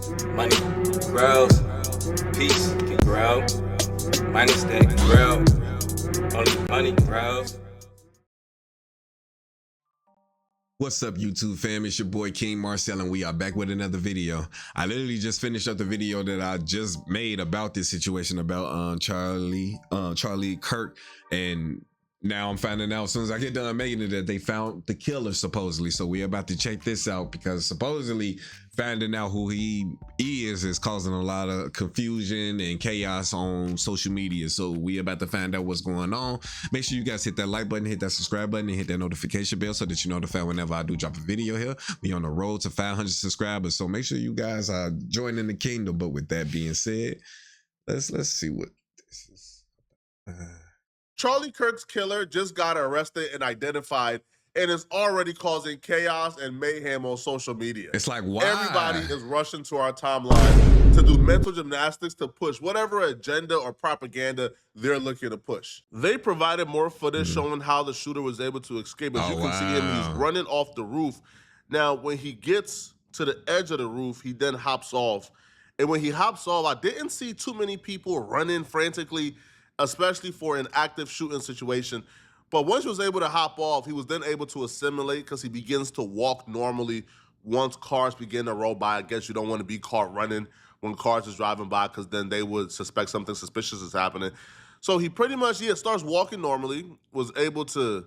Money grows, peace can grow. Money stack grow, only money grows. What's up, YouTube fam? It's your boy King Marcel, and we are back with another video. I literally just finished up the video that I just made about this situation about Charlie Kirk, and now I'm finding out as soon as I get done making it that they found the killer supposedly. So we're about to check this out because supposedly finding out who he is causing a lot of confusion and chaos on social media. So we about to find out what's going on. Make sure you guys hit that like button, hit that subscribe button, and hit that notification bell so that you notify whenever I do drop a video here. We on the road to 500 subscribers, so make sure you guys are joining the kingdom. But with that being said, let's see what this is. Charlie Kirk's killer just got arrested and identified and is already causing chaos and mayhem on social media. It's like, why? Everybody is rushing to our timeline to do mental gymnastics to push whatever agenda or propaganda they're looking to push. They provided more footage showing how the shooter was able to escape. As you can see him, he's running off the roof. Now, when he gets to the edge of the roof, he then hops off. And when he hops off, I didn't see too many people running frantically, especially for an active shooting situation. But once he was able to hop off, he was then able to assimilate because he begins to walk normally once cars begin to roll by. I guess you don't want to be caught running when cars is driving by because then they would suspect something suspicious is happening. So he pretty much, starts walking normally, was able to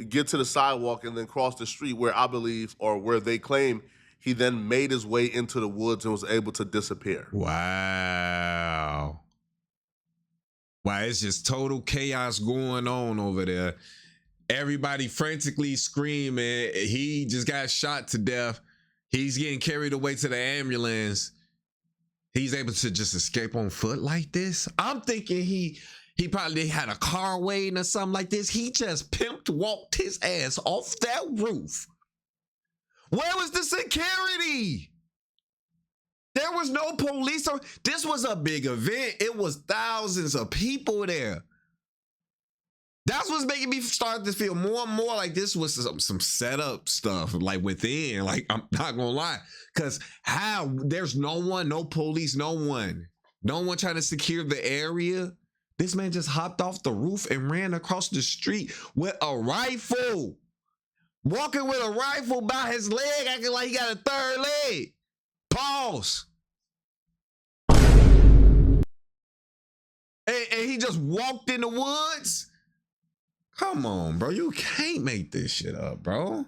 get to the sidewalk and then cross the street where I believe, or where they claim, he then made his way into the woods and was able to disappear. Wow. Wow, it's just total chaos going on over there. Everybody frantically screaming. He just got shot to death. He's getting carried away to the ambulance. He's able to just escape on foot like this. I'm thinking he probably had a car waiting or something like this. He just walked his ass off that roof. Where was the security? There was no police. This was a big event. It was thousands of people there. That's what's making me start to feel more and more like this was some setup stuff, like within. Like, I'm not gonna lie, because how there's no one, no police, no one trying to secure the area. This man just hopped off the roof and ran across the street with a rifle, walking with a rifle by his leg, acting like he got a third leg. Pause. And he just walked in the woods? Come on, bro. You can't make this shit up, bro.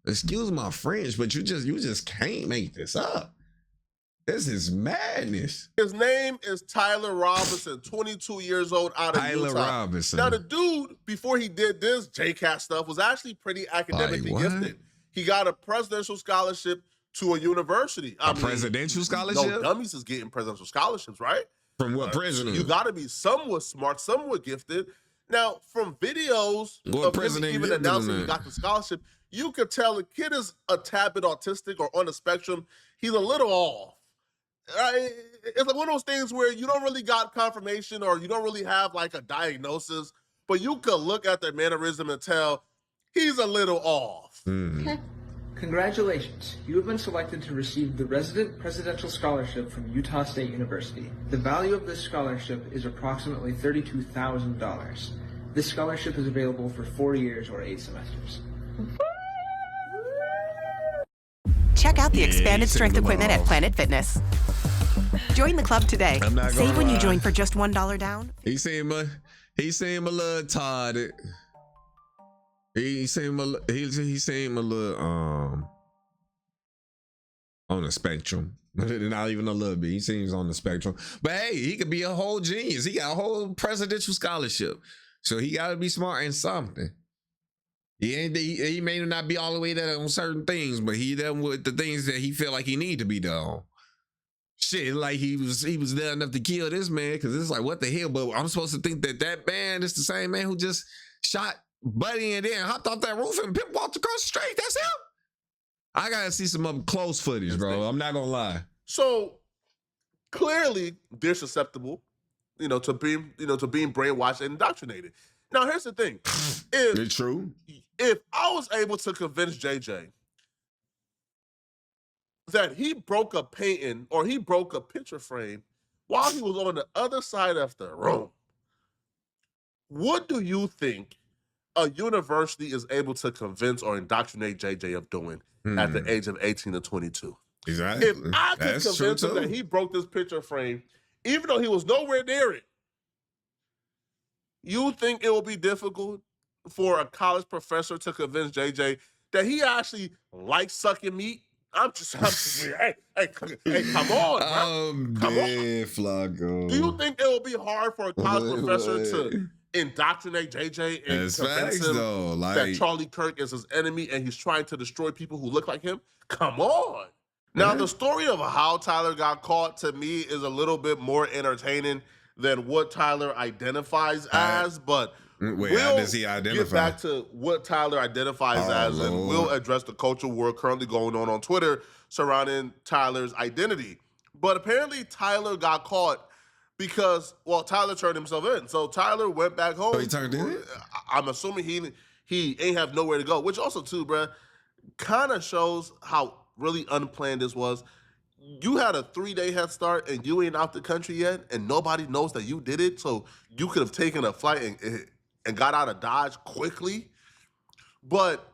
Excuse my French, but you just can't make this up. This is madness. His name is Tyler Robinson, 22 years old, out of Utah. Tyler Robinson. Now, the dude, before he did this JCat stuff, was actually pretty academically gifted. He got a presidential scholarship to a university. I mean, presidential scholarship? No dummies is getting presidential scholarships, right? From what president? You got to be somewhat smart, somewhat gifted. Now, from videos of him even announcing he got the scholarship, you could tell the kid is a tad bit autistic or on the spectrum. He's a little off. It's like one of those things where you don't really got confirmation or you don't really have like a diagnosis, but you could look at their mannerism and tell he's a little off. Congratulations, you have been selected to receive the Resident Presidential Scholarship from Utah State University. The value of this scholarship is approximately $32,000. This scholarship is available for 4 years or 8 semesters. Check out the expanded strength equipment at Planet Fitness. Join the club today. Save when you join for just $1 down. He seemed a little retarded. He seemed a little on the spectrum. Not even a little bit. He seems on the spectrum. But hey, he could be a whole genius. He got a whole presidential scholarship. So he gotta be smart in something. He may not be all the way there on certain things, but he done with the things that he feel like he need to be done. Shit, like he was there enough to kill this man, because it's like, what the hell? But I'm supposed to think that man is the same man who just shot Buddy and then hopped off that roof and pimp walked across the street. That's him. I gotta see some up close footage, bro. I'm not gonna lie. So clearly they're susceptible, to being brainwashed and indoctrinated. Now here's the thing. It's true. If I was able to convince JJ that he broke a painting or he broke a picture frame while he was on the other side of the room. What do you think a university is able to convince or indoctrinate JJ of doing at the age of 18 to 22? Exactly. If I could convince him that he broke this picture frame, even though he was nowhere near it, you think it will be difficult for a college professor to convince JJ that he actually likes sucking meat? I'm just hey, come on, bro. Come on. Flaco. Do you think it will be hard for a college professor to indoctrinate JJ and convince him that Charlie Kirk is his enemy and he's trying to destroy people who look like him? Come on. Now, the story of how Tyler got caught, to me, is a little bit more entertaining than what Tyler identifies as, but how does he identify? Get back to what Tyler identifies as, Lord. And we'll address the culture war currently going on Twitter surrounding Tyler's identity. But apparently Tyler got caught because, well, Tyler turned himself in. So Tyler went back home. Oh, he turned in? I'm assuming he ain't have nowhere to go, which also, too, bruh, kind of shows how really unplanned this was. You had a 3-day head start and you ain't out the country yet, and nobody knows that you did it, so you could have taken a flight and got out of Dodge quickly. But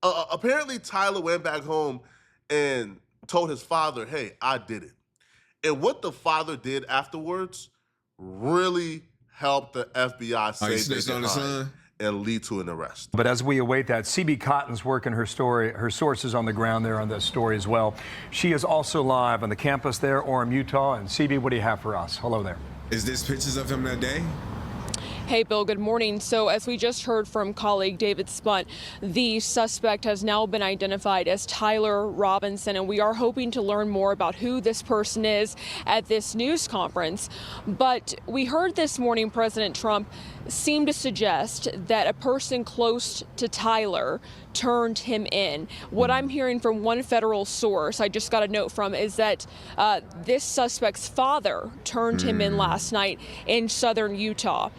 apparently Tyler went back home and told his father, hey, I did it. And what the father did afterwards really helped the FBI save their behind and lead to an arrest. But as we await that, CB Cotton's working her story, her sources on the ground there on this story as well. She is also live on the campus there, Orem, Utah. And CB, what do you have for us? Hello there. Is this pictures of him that day? Hey, Bill, good morning. So as we just heard from colleague David Spunt, the suspect has now been identified as Tyler Robinson, and we are hoping to learn more about who this person is at this news conference. But we heard this morning President Trump seem to suggest that a person close to Tyler turned him in. What I'm hearing from one federal source, I just got a note from, is that this suspect's father turned him in last night in southern Utah.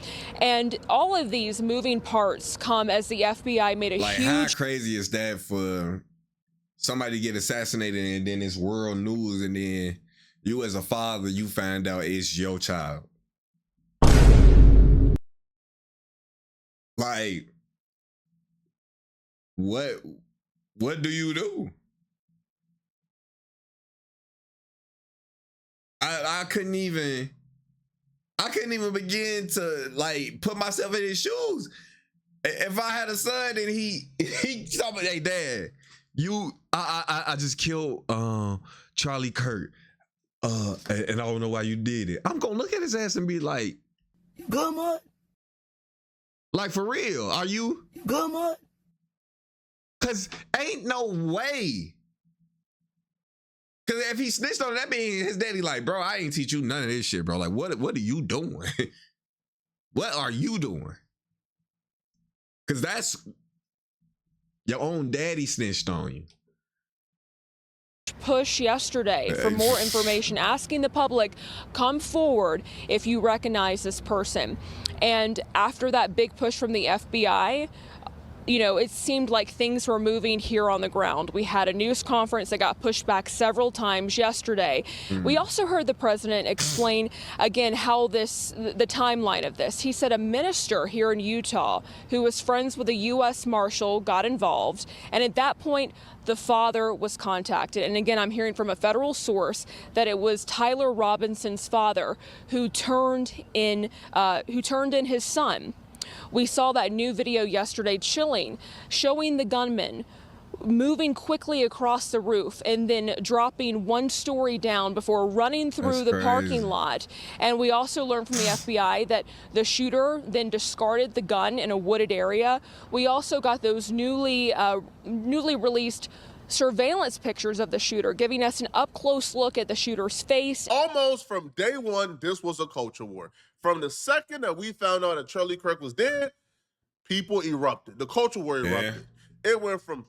And all of these moving parts come as the FBI made a huge... How crazy is that for somebody to get assassinated and then it's world news, and then you as a father, you find out it's your child? Like, what do you do? I couldn't even begin to like put myself in his shoes. If I had a son and he told me, hey dad, I just killed Charlie Kirk, and I don't know why you did it. I'm gonna look at his ass and be like, you good, man? Like, for real, are you good, man? Cause ain't no way. Cause if he snitched on that, mean his daddy like, bro, I ain't teach you none of this shit, bro. Like, what are you doing? What are you doing? Cause that's your own daddy snitched on you. Push yesterday for more information, asking the public, come forward if you recognize this person. And after that big push from the FBI, you know, it seemed like things were moving here on the ground. We had a news conference that got pushed back several times yesterday. We also heard the president explain again how the timeline of this. He said a minister here in Utah who was friends with a U.S. Marshal got involved, and at that point the father was contacted. And again, I'm hearing from a federal source that it was Tyler Robinson's father who turned in his son. We saw that new video yesterday, chilling, showing the gunman moving quickly across the roof and then dropping one story down before running through the parking lot. And we also learned from the FBI that the shooter then discarded the gun in a wooded area. We also got those newly released surveillance pictures of the shooter, giving us an up-close look at the shooter's face. Almost from day one, this was a culture war. From the second that we found out that Charlie Kirk was dead, people erupted. The culture war erupted. It went from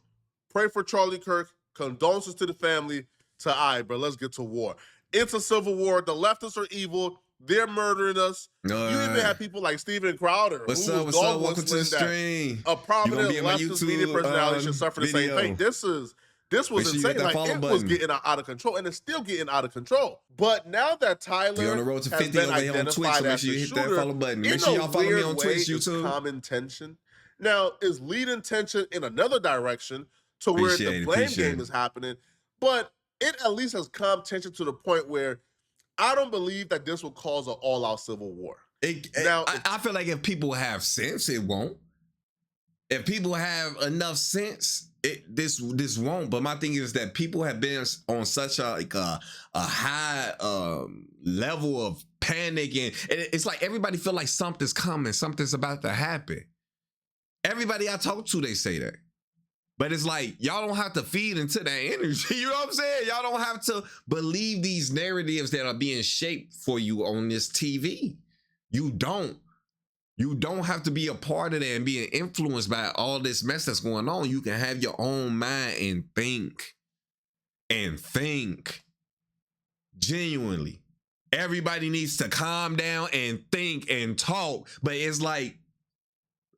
pray for Charlie Kirk, condolences to the family, to bro, let's get to war. It's a civil war. The leftists are evil. They're murdering us. You even have people like Steven Crowder, what's up? Welcome to the stream. A prominent leftist media personality should suffer the same fate. This is This was insane. Like, it was getting out of control, and it's still getting out of control. But now that Tyler You're on the road to 50 has been over here on Twitch, so make sure you hit that follow button. Make sure y'all follow me on Twitch, YouTube. Common tension. Now, is leading tension in another direction to where the blame game is happening, but it at least has calmed tension to the point where I don't believe that this will cause an all-out civil war. I feel like if people have sense, it won't. If people have enough sense, this won't. But my thing is that people have been on such a high level of panic, and it's like everybody feel like something's coming, something's about to happen. Everybody I talk to, they say that. But it's like, y'all don't have to feed into that energy. You know what I'm saying? Y'all don't have to believe these narratives that are being shaped for you on this TV. You don't. You don't have to be a part of that and being influenced by all this mess that's going on. You can have your own mind and think. And think. Genuinely. Everybody needs to calm down and think and talk. But it's like,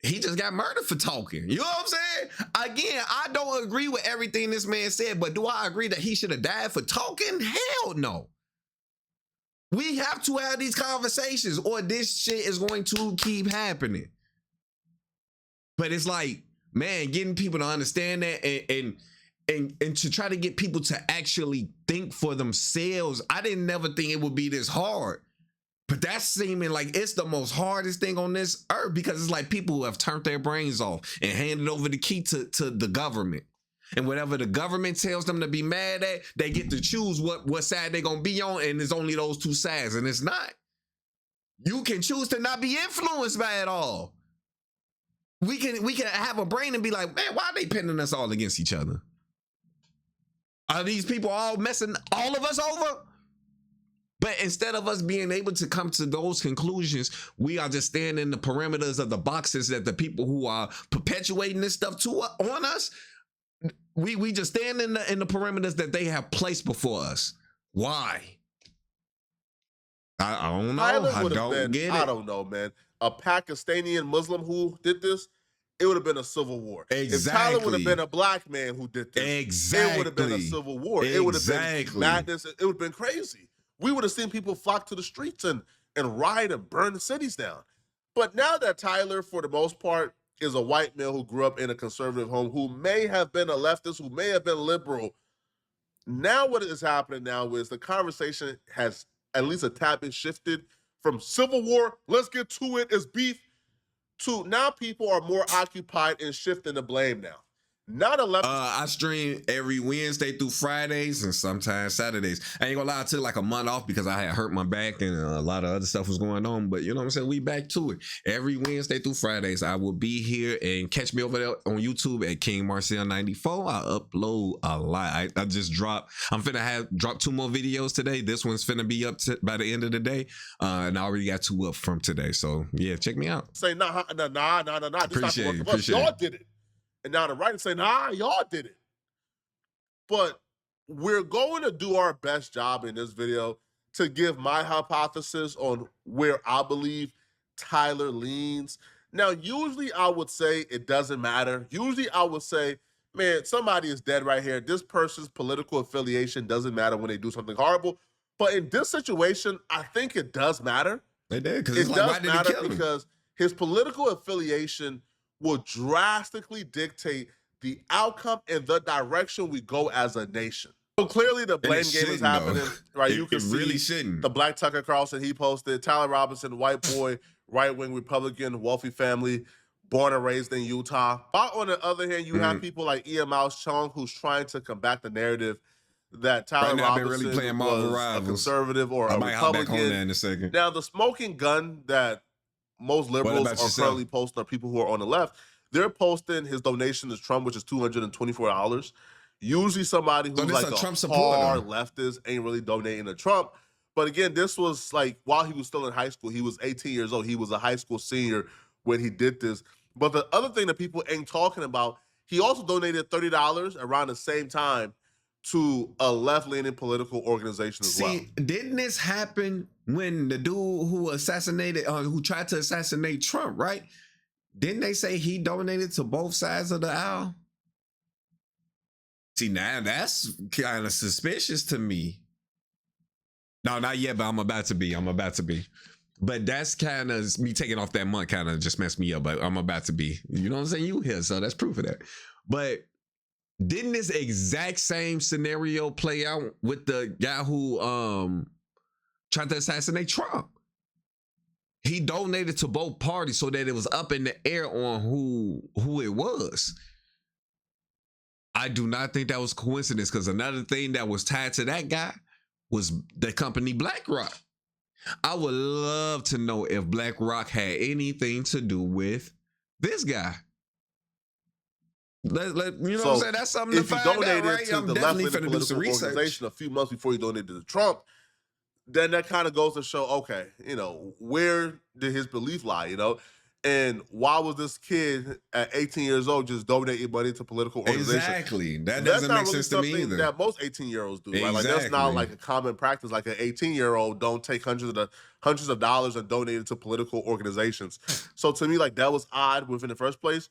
he just got murdered for talking. You know what I'm saying? Again, I don't agree with everything this man said, but do I agree that he should have died for talking? Hell no. We have to have these conversations or this shit is going to keep happening. But it's like, man, getting people to understand that and to try to get people to actually think for themselves. I didn't never think it would be this hard. But that's seeming like it's the most hardest thing on this earth, because it's like people who have turned their brains off and handed over the key to the government. And whatever the government tells them to be mad at, they get to choose what side they're going to be on, and it's only those two sides, and it's not. You can choose to not be influenced by it all. We can have a brain and be like, man, why are they pinning us all against each other? Are these people all messing all of us over? But instead of us being able to come to those conclusions, we are just standing in the perimeters of the boxes that the people who are perpetuating this stuff on us, we just stand in the perimeters that they have placed before us. Why? I don't know. I don't get it. I don't know, man. A Pakistani Muslim who did this, it would have been a civil war. Exactly. If Tyler would have been a black man who did this, it would have been a civil war. It would have been madness. It would have been crazy. We would have seen people flock to the streets and riot and burn the cities down. But now that Tyler, for the most part, is a white male who grew up in a conservative home, who may have been a leftist, who may have been liberal, now what is happening now is the conversation has at least a tad bit shifted from civil war, let's get to it, it's beef, to now people are more occupied in shifting the blame now. Not a left. I stream every Wednesday through Fridays and sometimes Saturdays. I ain't gonna lie, I took like a month off because I had hurt my back and a lot of other stuff was going on. But you know what I'm saying? We back to it. Every Wednesday through Fridays, I will be here, and catch me over there on YouTube at King Marcel 94. I upload a lot. I just dropped. I'm finna drop 2 more videos today. This one's finna be up by the end of the day, and I already got 2 up from today. So yeah, check me out. Say nah. Appreciate it. Y'all did it. And now the right say, nah, y'all did it. But we're going to do our best job in this video to give my hypothesis on where I believe Tyler leans. Now, usually I would say it doesn't matter. Usually I would say, man, somebody is dead right here. This person's political affiliation doesn't matter when they do something horrible. But in this situation, I think it does matter. It did, because it does matter because his political affiliation will drastically dictate the outcome and the direction we go as a nation. So clearly the blame game is happening, right? You can see really shouldn't. The Black Tucker Carlson he posted, Tyler Robinson, white boy, right-wing Republican, wealthy family, born and raised in Utah. But on the other hand, you have people like Ian Miles Chong who's trying to combat the narrative that Tyler Robinson really playing Marvel was Rivals. A conservative or I a might hop Republican. back on that in a second. Now, the smoking gun that most liberals are currently posting are people who are on the left. They're posting his donation to Trump, which is $224. Usually somebody who's like a Trump hard leftist ain't really donating to Trump. But again, this was like while he was still in high school. He was 18 years old. He was a high school senior when he did this. But the other thing that people ain't talking about, he also donated $30 around the same time to a left-leaning political organization as well. See, didn't this happen when the dude who tried to assassinate Trump, right? Didn't they say he donated to both sides of the aisle? See, now that's kind of suspicious to me. No, not yet, but I'm about to be. But that's kind of me taking off that month kind of just messed me up, but I'm about to be. You know what I'm saying? You here, so that's proof of that. But didn't this exact same scenario play out with the guy who tried to assassinate Trump? He donated to both parties so that it was up in the air on who it was. I do not think that was coincidence, because another thing that was tied to that guy was the company BlackRock. I would love to know if BlackRock had anything to do with this guy. You know what I'm saying? That's something to find out, right? I'm definitely finna do some research. A few months before he donated to Trump, then that kind of goes to show, okay, you know, where did his belief lie, you know? And why was this kid at 18 years old just donating money to political organizations? Exactly. That doesn't make sense to me either. That most 18-year-olds do, right? Like, that's not like a common practice. Like, an 18-year-old don't take hundreds of dollars and donate it to political organizations. So to me, like, that was odd within the first place.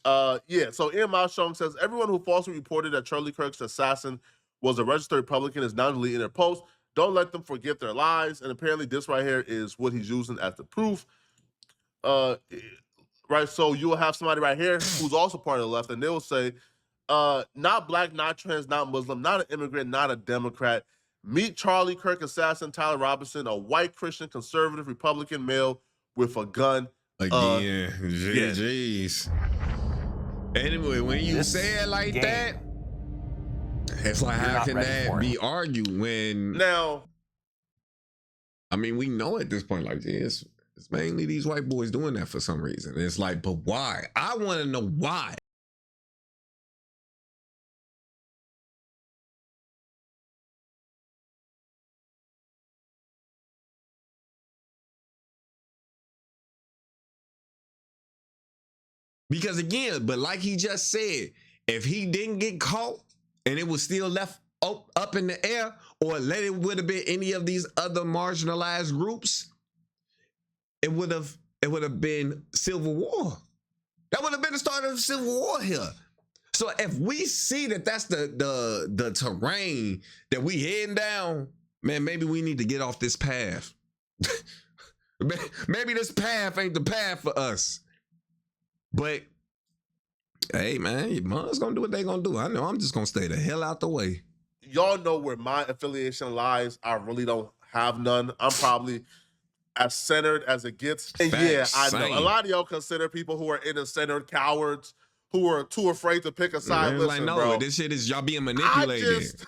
So Ian Maushong says, everyone who falsely reported that Charlie Kirk's assassin was a registered Republican is now deleting their post. Don't let them forget their lies. And apparently this right here is what he's using as the proof. Right, so you'll have somebody right here who's also part of the left, and they'll say, not black, not trans, not Muslim, not an immigrant, not a Democrat. Meet Charlie Kirk assassin Tyler Robinson, a white Christian conservative Republican male with a gun. Again, jeez. Anyway, when you say it like that, it's like, how can that be argued when? Now, I mean, we know at this point, like, it's mainly these white boys doing that for some reason. It's like, but why? I want to know why. Because again, but like he just said, if he didn't get caught and it was still left up in the air, or let it would have been any of these other marginalized groups, it would have been civil war. That would have been the start of the civil war here. So if we see that that's the terrain that we heading down, man, maybe we need to get off this path. Maybe this path ain't the path for us. But hey, man, your mom's gonna do what they gonna do. I know I'm just gonna stay the hell out the way. Y'all know where my affiliation lies. I really don't have none. I'm probably as centered as it gets. And I know a lot of y'all consider people who are innocent cowards, who are too afraid to pick a side. Listen, like, no, bro, this shit is y'all being manipulated. I just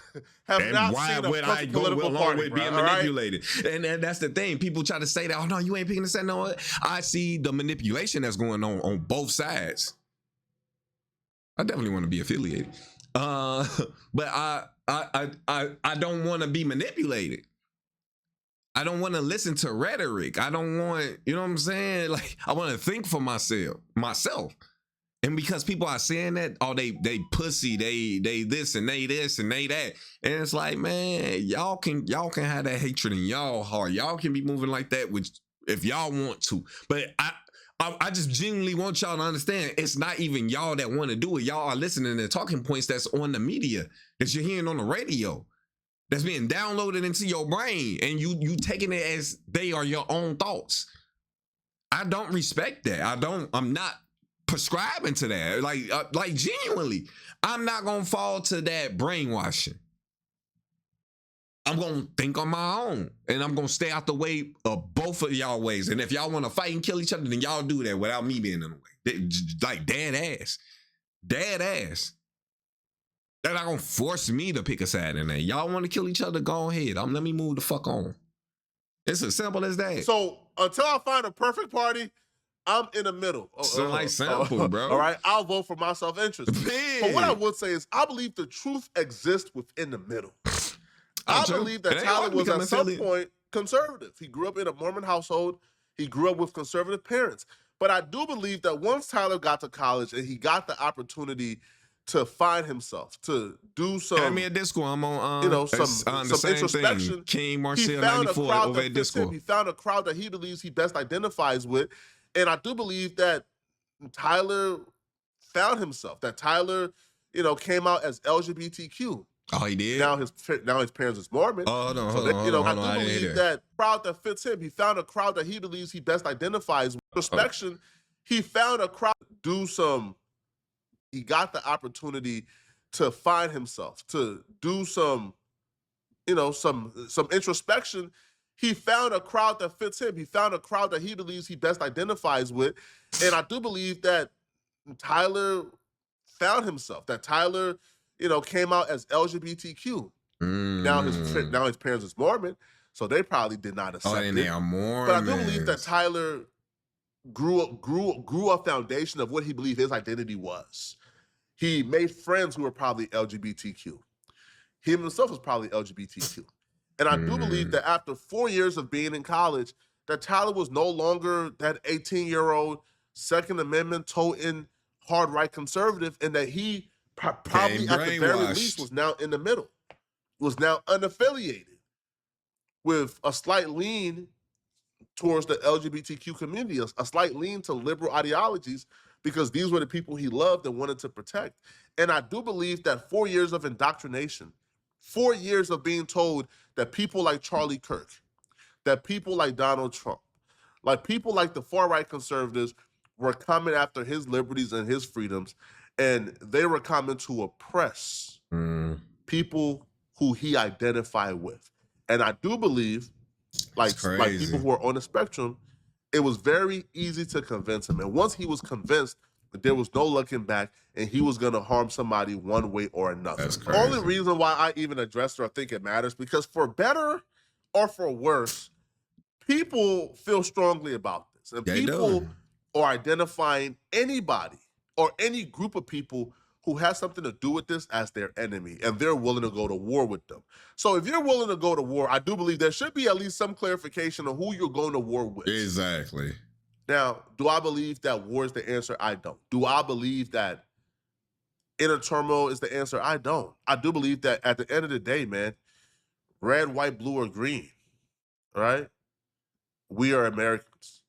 have not seen a perfect political party, with being manipulated. Right? And that's the thing. People try to say that, oh no, you ain't picking the side. No, I see the manipulation that's going on both sides. I definitely want to be affiliated, but I don't want to be manipulated. I don't want to listen to rhetoric. I don't want, you know what I'm saying? Like, I want to think for myself. And because people are saying that, oh, they pussy, they this and they this and they that. And it's like, man, y'all can have that hatred in y'all heart. Y'all can be moving like that if y'all want to. But I just genuinely want y'all to understand, it's not even y'all that want to do it. Y'all are listening to talking points that's on the media, that you're hearing on the radio, that's being downloaded into your brain, and you taking it as they are your own thoughts. I don't respect that. I'm not prescribing to that. Like genuinely, I'm not gonna fall to that brainwashing. I'm gonna think on my own, and I'm gonna stay out the way of both of y'all ways. And if y'all want to fight and kill each other, then y'all do that without me being in the way. Like dead ass. They're not gonna force me to pick a side in there. Y'all want to kill each other? Go ahead. Let me move the fuck on. It's as simple as that. So until I find a perfect party, I'm in the middle. Simple, bro. All right, I'll vote for my self-interest. But what I would say is, I believe the truth exists within the middle. I believe that Tyler was at some point conservative. He grew up in a Mormon household. He grew up with conservative parents. But I do believe that once Tyler got to college and he got the opportunity to find himself, to do some, I mean, at Discord, I'm on, some introspection. Thing. King Marcel 94 over at Discord. He found a crowd that he believes he best identifies with. And I do believe that Tyler found himself, that Tyler, came out as LGBTQ. Oh, he did? Now his parents is Mormon. Oh, hold on, So hold on. I do believe that crowd that fits him. He found a crowd that he believes he best identifies with. Introspection, he found a crowd he got the opportunity to find himself, to do some introspection. He found a crowd that fits him. He found a crowd that he believes he best identifies with. And I do believe that Tyler found himself, that Tyler, came out as LGBTQ. Now his parents is Mormon, so they probably did not accept it. They are Mormons. But I do believe that Tyler grew a foundation of what he believed his identity was. He made friends who were probably LGBTQ. He himself was probably LGBTQ. And I do believe that after 4 years of being in college, that Tyler was no longer that 18-year-old Second Amendment toting hard right conservative, and that he probably at the very least was now in the middle, was now unaffiliated with a slight lean towards the LGBTQ community, a slight lean to liberal ideologies, because these were the people he loved and wanted to protect. And I do believe that 4 years of indoctrination, 4 years of being told that people like Charlie Kirk, that people like Donald Trump, like people like the far-right conservatives were coming after his liberties and his freedoms, and they were coming to oppress people who he identified with. And I do believe, like people who are on the spectrum, it was very easy to convince him. And once he was convinced, there was no looking back, and he was going to harm somebody one way or another. That's The crazy. only reason why I even addressed her, I think it matters, because for better or for worse, people feel strongly about this. And people are identifying anybody or any group of people who has something to do with this as their enemy, and they're willing to go to war with them. So if you're willing to go to war, I do believe there should be at least some clarification of who you're going to war with. Exactly. Now, do I believe that war is the answer? I don't. Do I believe that inner turmoil is the answer? I don't. I do believe that at the end of the day, man, red, white, blue, or green, right? We are Americans.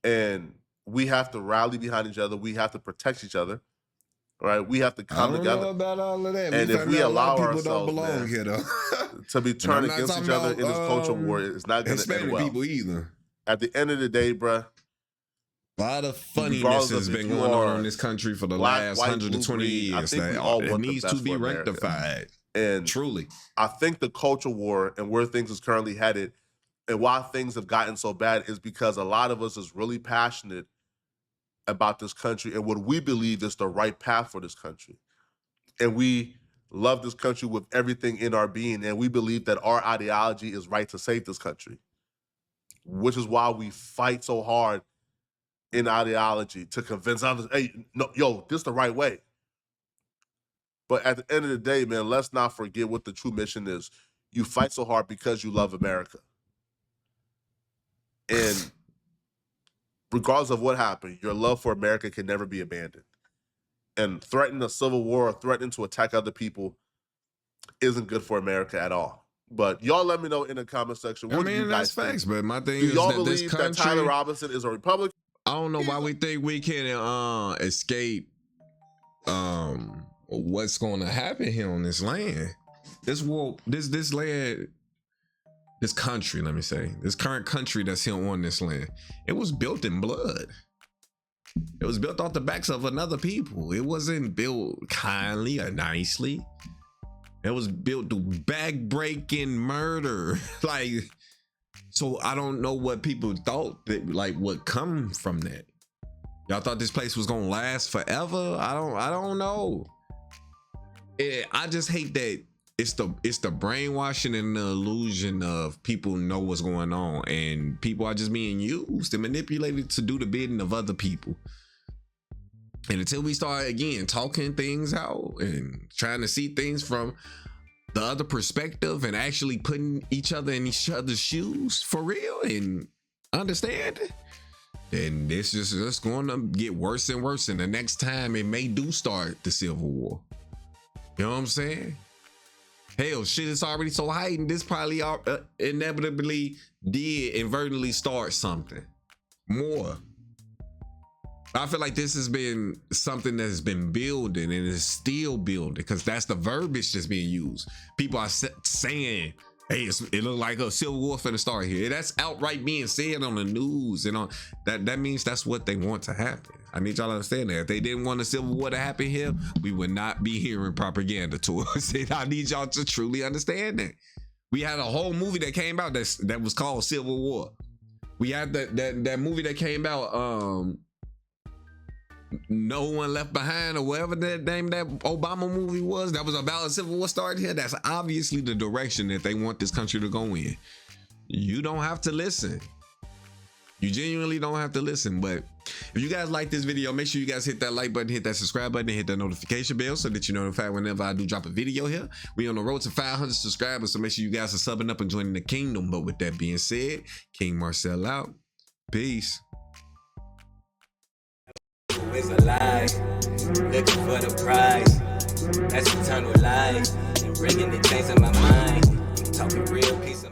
And we have to rally behind each other. We have to protect each other. Right? We have to come together. I don't know about all of that. And if we allow ourselves, don't belong man, here, though. to be turned against each other in this culture war, it's not going to end Hispanic well. people either. At the end of the day, bruh, a lot of funniness has been going on in this country for the last 120 years. It needs to be rectified. And truly, I think the culture war and where things is currently headed and why things have gotten so bad is because a lot of us is really passionate about this country and what we believe is the right path for this country. And we love this country with everything in our being, and we believe that our ideology is right to save this country, which is why we fight so hard in ideology to convince others, hey, no, yo, this is the right way. But at the end of the day, man, let's not forget what the true mission is. You fight so hard because you love America. And regardless of what happened, your love for America can never be abandoned. And threatening a civil war or threatening to attack other people isn't good for America at all. But y'all let me know in the comment section. What do you guys think? Facts, but my thing do is y'all that believe this country, that Tyler Robinson is a Republican? I don't know why we think we can escape what's going to happen here on this land. This land, this country, let me say, this current country that's here on this land, it was built in blood. It was built off the backs of another people. It wasn't built kindly or nicely. It was built through back-breaking murder. So I don't know what people thought that would come from that. Y'all thought this place was gonna last forever? I don't know. I just hate that it's the brainwashing and the illusion of people know what's going on, and people are just being used and manipulated to do the bidding of other people. And until we start again talking things out and trying to see things from the other perspective and actually putting each other in each other's shoes for real and understand, then this is just going to get worse and worse. And the next time it may do start the Civil War. You know what I'm saying? Hell, shit is already so heightened. This probably inevitably did inadvertently start something more. I feel like this has been something that has been building and is still building, because that's the verbiage that's being used. People are saying, hey, it look like a civil war finna start here. That's outright being said on the news, and on that means that's what they want to happen. I need y'all to understand that. If they didn't want a civil war to happen here, we would not be hearing propaganda tours. I need y'all to truly understand that. We had a whole movie that came out that was called Civil War. We had that movie that came out, No One Left Behind, or whatever that name that Obama movie was, that was about a civil war starting here. That's obviously the direction that they want this country to go in. You don't have to listen. You genuinely don't have to listen. But if you guys like this video, make sure you guys hit that like button, hit that subscribe button, and hit that notification bell so that you're notified whenever I do drop a video here. We on the road to 500 subscribers, so make sure you guys are subbing up and joining the kingdom. But with that being said, King Marcel out. Peace. Is alive, looking for the prize. That's eternal life, and bringing the change in my mind. Talking real peace of